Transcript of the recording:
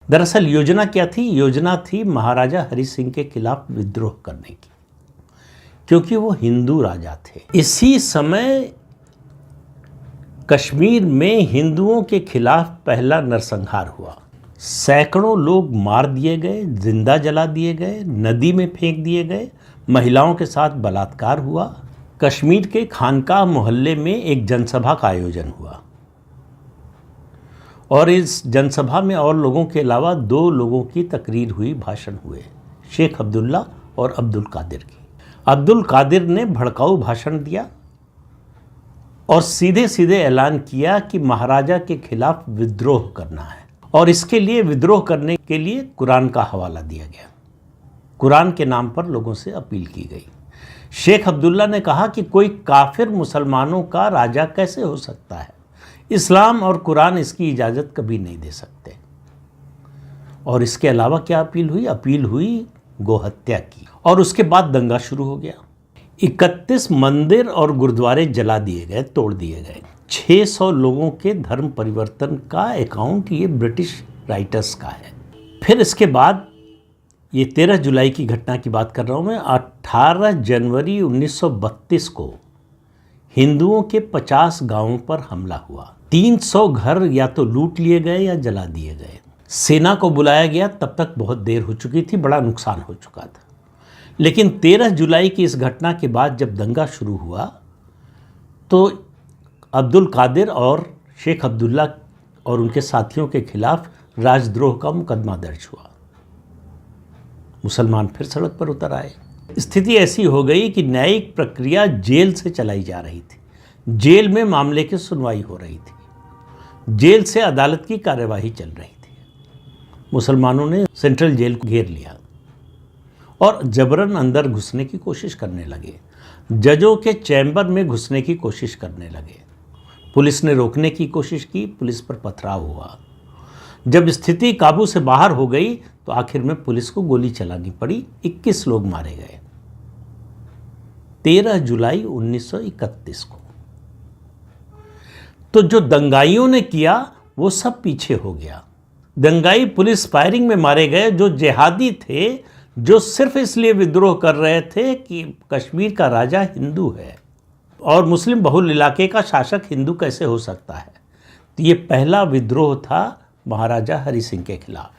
दरअसल योजना क्या थी? योजना थी महाराजा हरि सिंह के खिलाफ विद्रोह करने की, क्योंकि वो हिंदू राजा थे। इसी समय कश्मीर में हिंदुओं के खिलाफ पहला नरसंहार हुआ। सैकड़ों लोग मार दिए गए, जिंदा जला दिए गए, नदी में फेंक दिए गए, महिलाओं के साथ बलात्कार हुआ। कश्मीर के खानकाह मोहल्ले में एक जनसभा का आयोजन हुआ और इस जनसभा में और लोगों के अलावा 2 लोगों की तकरीर हुई, भाषण हुए, शेख अब्दुल्ला और अब्दुल कादिर की। अब्दुल कादिर ने भड़काऊ भाषण दिया और सीधे सीधे ऐलान किया कि महाराजा के खिलाफ विद्रोह करना है और इसके लिए विद्रोह करने के लिए कुरान का हवाला दिया गया। कुरान के नाम पर लोगों से अपील की गई। शेख अब्दुल्ला ने कहा कि कोई काफिर मुसलमानों का राजा कैसे हो सकता है? इस्लाम और कुरान इसकी इजाज़त कभी नहीं दे सकते। और इसके अलावा क्या अपील हुई? अपील हुई गोहत्या की। और उसके बाद दंगा शुरू हो गया। 31 मंदिर और गुरुद्वारे जला दिए गए, तोड़ दिए गए। 600 लोगों के धर्म परिवर्तन का अकाउंट ये ब्रिटिश राइटर्स का है। फिर इसके बाद ये 13 जुलाई की घटना की बात कर रहा हूँ मैं। 18 जनवरी 1932 को हिंदुओं के 50 गांवों पर हमला हुआ। 300 घर या तो लूट लिए गए या जला दिए गए। सेना को बुलाया गया, तब तक बहुत देर हो चुकी थी, बड़ा नुकसान हो चुका था। लेकिन 13 जुलाई की इस घटना के बाद जब दंगा शुरू हुआ तो अब्दुल कादिर और शेख अब्दुल्ला और उनके साथियों के खिलाफ राजद्रोह का मुकदमा दर्ज हुआ। मुसलमान फिर सड़क पर उतर आए। स्थिति ऐसी हो गई कि न्यायिक प्रक्रिया जेल से चलाई जा रही थी। जेल में मामले की सुनवाई हो रही थी। जेल से अदालत की कार्यवाही चल रही थी। मुसलमानों ने सेंट्रल जेल को घेर लिया और जबरन अंदर घुसने की कोशिश करने लगे। जजों के चैम्बर में घुसने की कोशिश करने लगे। पुलिस ने रोकने की कोशिश की, पुलिस पर पथराव हुआ। जब स्थिति काबू से बाहर हो गई तो आखिर में पुलिस को गोली चलानी पड़ी। 21 लोग मारे गए 13 जुलाई 1931 को। तो जो दंगाइयों ने किया वो सब पीछे हो गया। दंगाई पुलिस फायरिंग में मारे गए। जो जिहादी थे, जो सिर्फ इसलिए विद्रोह कर रहे थे कि कश्मीर का राजा हिंदू है और मुस्लिम बहुल इलाके का शासक हिंदू कैसे हो सकता है, तो ये पहला विद्रोह था महाराजा हरि सिंह के खिलाफ।